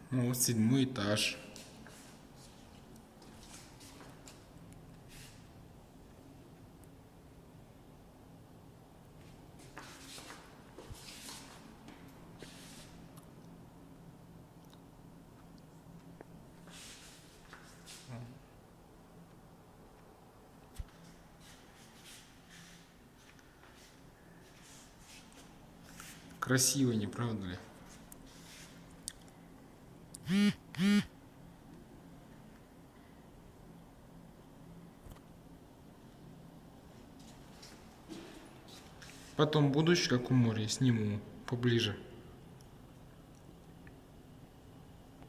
Ну, вот 7-й этаж. Красиво, не правда ли? Потом будешь, как у моря, сниму поближе.